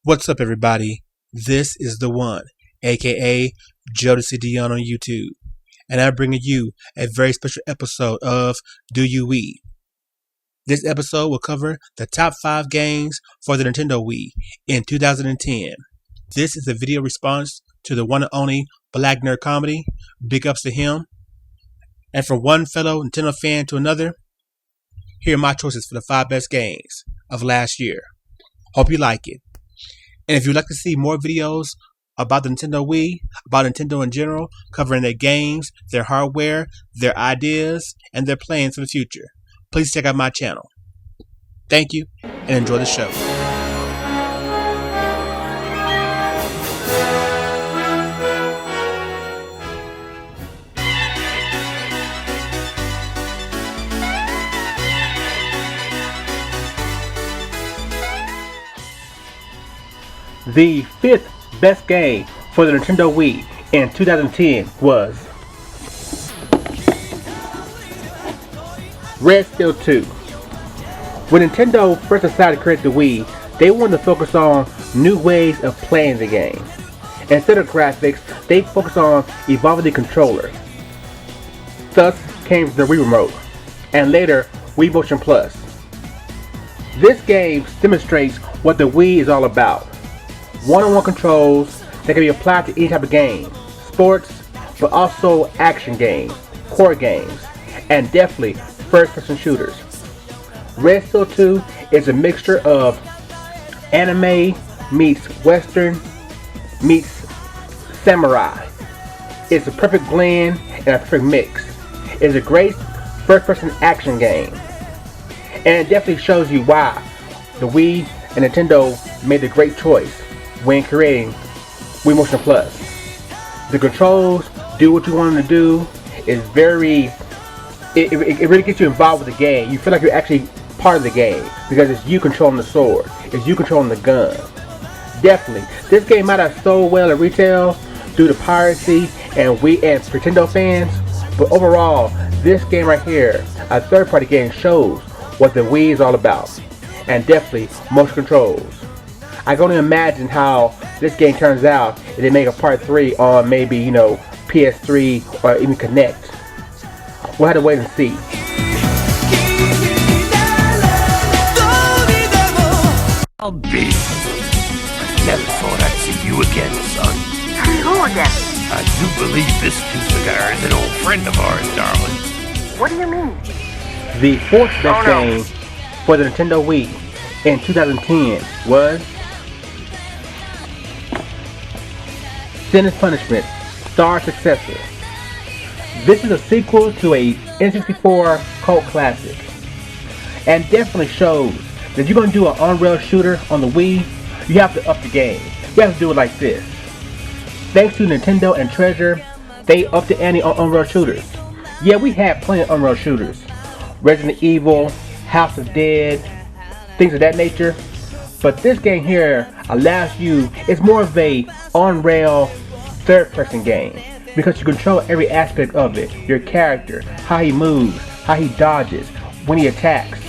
What's up, everybody? This is TheWon, aka jodecideion on YouTube, and I'm bringing you a very special episode of Do You Wii. This episode will cover the top 5 games for the Nintendo Wii in 2010. This is a video response to the one and only BlackNerd comedy. Big ups to him. And from one fellow Nintendo fan to another, here are my choices for the 5 best games of last year. Hope you like it. And if you'd like to see more videos about the Nintendo Wii, about Nintendo in general, covering their games, their hardware, their ideas, and their plans for the future, please check out my channel. Thank you, and enjoy the show. The 5th best game for the Nintendo Wii in 2010 was Red Steel 2. When Nintendo first decided to create the Wii, they wanted to focus on new ways of playing the game. Instead of graphics, they focused on evolving the controller. Thus came the Wii Remote, and later Wii Motion Plus. This game demonstrates what the Wii is all about. One-on-one controls that can be applied to any type of game, sports, but also action games, core games, and definitely first-person shooters. Red Steel 2 is a mixture of anime meets western meets samurai. It's a perfect blend and a perfect mix. It's a great first-person action game, and it definitely shows you why the Wii and Nintendo made a great choice when creating Wii Motion Plus. The controls do what you want them to do. It's it really gets you involved with the game. You feel like you're actually part of the game because it's you controlling the sword, it's you controlling the gun. Definitely, this game might have sold well at retail due to piracy and Nintendo fans, but overall, this game right here, a third-party game, shows what the Wii is all about, and definitely motion controls. I can only imagine how this game turns out if they make a part 3 on maybe, PS3 or even Connect. We'll have to wait and see. I'll be. I never thought I'd see you again, son. Who again? I do believe this cigar is an old friend of ours, darling. What do you mean? The 4th best game for the Nintendo Wii in 2010 was Sin and Punishment: Star Successor. This is a sequel to a N64 cult classic, and definitely shows that if you're going to do an on-rail shooter on the Wii, you have to up the game. You have to do it like this. Thanks to Nintendo and Treasure, they upped the ante on on-rail shooters. Yeah, we had plenty of on-rail shooters. Resident Evil, House of Dead, things of that nature. But this game here allows you, it's more of a on-rail third-person game because you control every aspect of it. Your character, how he moves, how he dodges, when he attacks.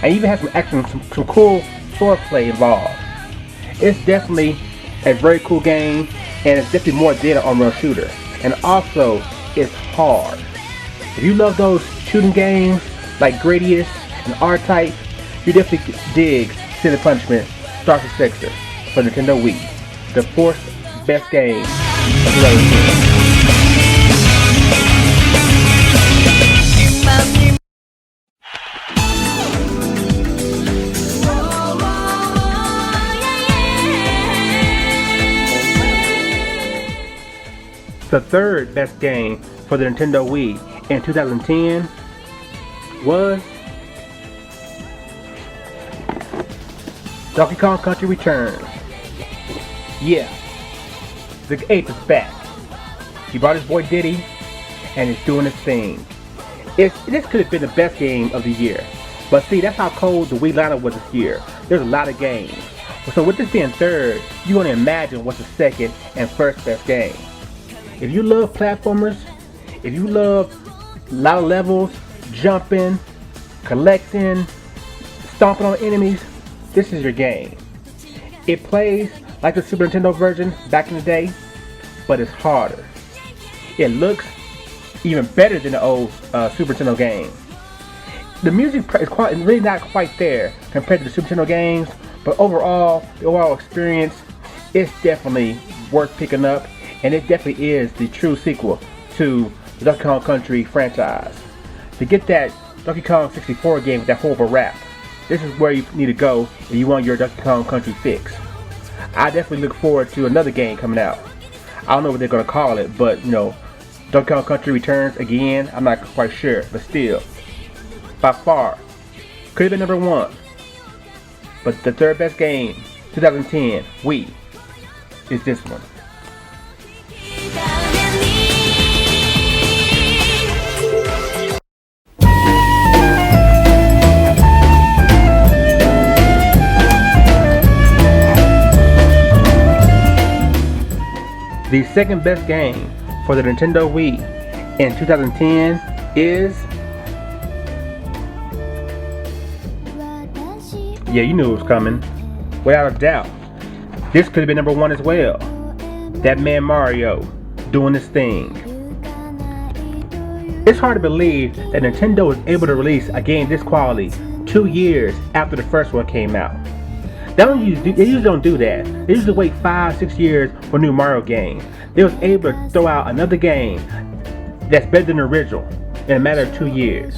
And even has some action, some cool swordplay involved. It's definitely a very cool game, and it's definitely more than an on-rail shooter. And also, it's hard. If you love those shooting games like Gradius and R-Type, you definitely dig Sin and Punishment: Star Successor for Nintendo Wii, the 4th best game of 2010. The 3rd best game for the Nintendo Wii in 2010 was Donkey Kong Country Returns. Yeah, the ape is back. He brought his boy Diddy, and he's doing his thing. This could have been the best game of the year, but see, that's how cold the Wii lineup was this year. There's a lot of games. So with this being 3rd, you want to imagine what's the 2nd and 1st best game. If you love platformers, if you love a lot of levels, jumping, collecting, stomping on enemies, this is your game. It plays like the Super Nintendo version back in the day, but it's harder. It looks even better than the old Super Nintendo game. The music is really not quite there compared to the Super Nintendo games, but overall, the overall experience is definitely worth picking up, and it definitely is the true sequel to the Donkey Kong Country franchise. To get that Donkey Kong 64 game with that horrible rap, this is where you need to go if you want your Donkey Kong Country fix. I definitely look forward to another game coming out. I don't know what they're going to call it, but you know, Donkey Kong Country Returns again, I'm not quite sure, but still, by far, could have been number one. But the third best game, 2010, Wii, is this one. The second best game for the Nintendo Wii in 2010 is... Yeah, you knew it was coming. Without a doubt. This could have been number one as well. That man Mario doing his thing. It's hard to believe that Nintendo was able to release a game this quality 2 years after the first one came out. They usually don't do that. They usually wait 5-6 years for a new Mario game. They was able to throw out another game that's better than the original in a matter of 2 years.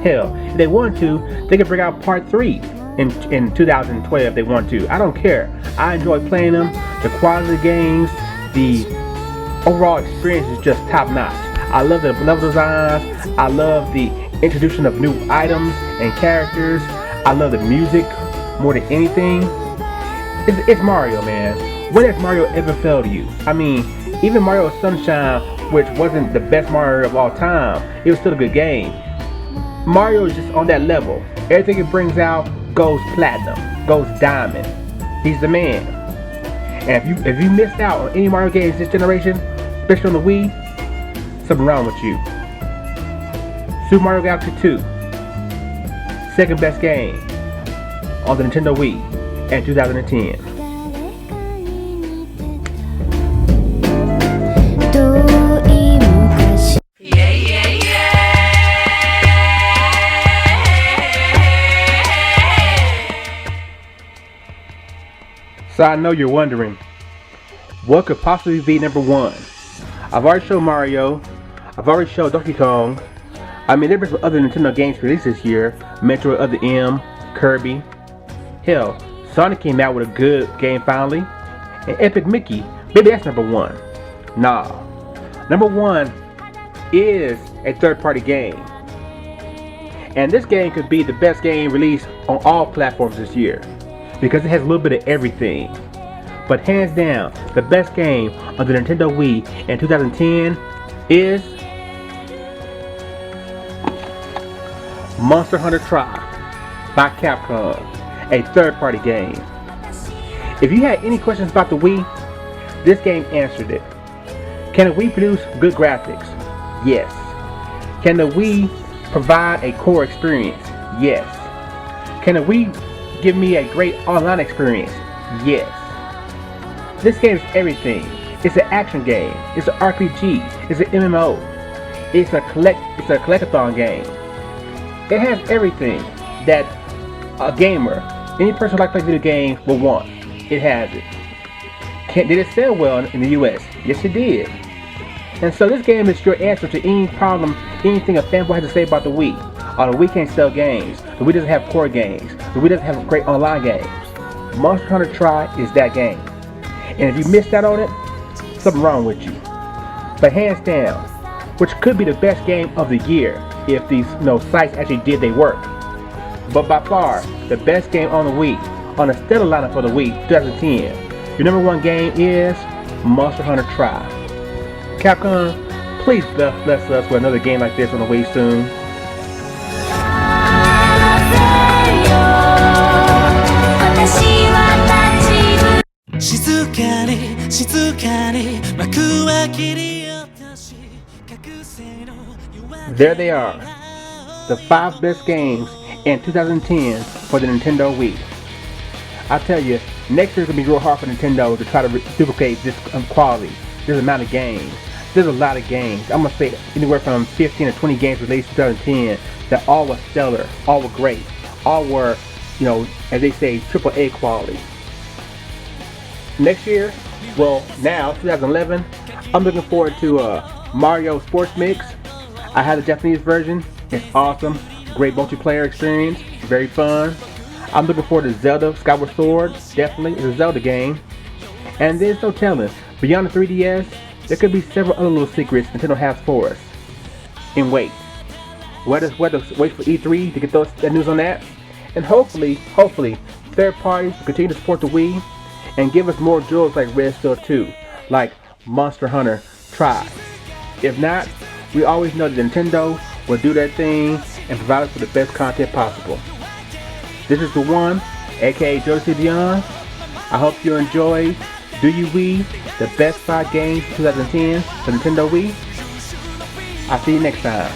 Hell, if they wanted to, they could bring out part 3 in 2012 if they want to. I don't care. I enjoy playing them. The quality of the games, the overall experience is just top notch. I love the level designs. I love the introduction of new items and characters. I love the music more than anything. It's Mario, man. When has Mario ever failed you? I mean, even Mario Sunshine, which wasn't the best Mario of all time, it was still a good game. Mario is just on that level. Everything it brings out goes platinum, goes diamond. He's the man. And if you missed out on any Mario games this generation, especially on the Wii, something wrong with you. Super Mario Galaxy 2, second best game on the Nintendo Wii in 2010. So I know you're wondering, what could possibly be number one? I've already showed Mario, I've already showed Donkey Kong. I mean, there were some other Nintendo games released this year, Metroid Other M, Kirby. Hell, Sonic came out with a good game finally. And Epic Mickey, maybe that's number one. Nah, number one is a third-party game. And this game could be the best game released on all platforms this year, because it has a little bit of everything. But hands down, the best game on the Nintendo Wii in 2010 is Monster Hunter Tri by Capcom, a third-party game. If you had any questions about the Wii, this game answered it. Can the Wii produce good graphics? Yes. Can the Wii provide a core experience? Yes. Can the Wii give me a great online experience? Yes. This game is everything. It's an action game. It's an RPG. It's an MMO. It's a collectathon game. It has everything that a gamer, any person who likes to play video games, will want. It has it. Did it sell well in the US? Yes, it did. And so this game is your answer to any problem, anything a fanboy has to say about the Wii. The Wii can't sell games. The Wii doesn't have core games. The Wii doesn't have great online games. Monster Hunter Tri is that game. And if you missed out on it, something wrong with you. But hands down, which could be the best game of the year if these sites actually did their work. But by far, the best game on the Wii, on a stellar lineup for the Wii 2010, your number one game is Monster Hunter Tri. Capcom, please bless us with another game like this on the Wii soon. There they are, the 5 best games in 2010 for the Nintendo Wii. I tell you, next year's gonna be real hard for Nintendo to try to duplicate this quality. This amount of games. There's a lot of games. I'm gonna say anywhere from 15 to 20 games released in 2010 that all were stellar, all were great, all were, as they say, AAA quality. Next year, well, now 2011, I'm looking forward to Mario Sports Mix. I have the Japanese version. It's awesome. Great multiplayer experience. Very fun. I'm looking forward to Zelda Skyward Sword. Definitely. It's a Zelda game. And there's no telling. Beyond the 3DS, there could be several other little secrets Nintendo has for us. And wait. Wait for E3 to get that news on that. And hopefully, third parties will continue to support the Wii and give us more jewels like Red Steel 2, like Monster Hunter Tri. If not, we always know that Nintendo will do their thing and provide us with the best content possible. This is TheWon, aka jodecideion. I hope you enjoyed Do You Wii, the best 5 games of 2010 for Nintendo Wii. I'll see you next time.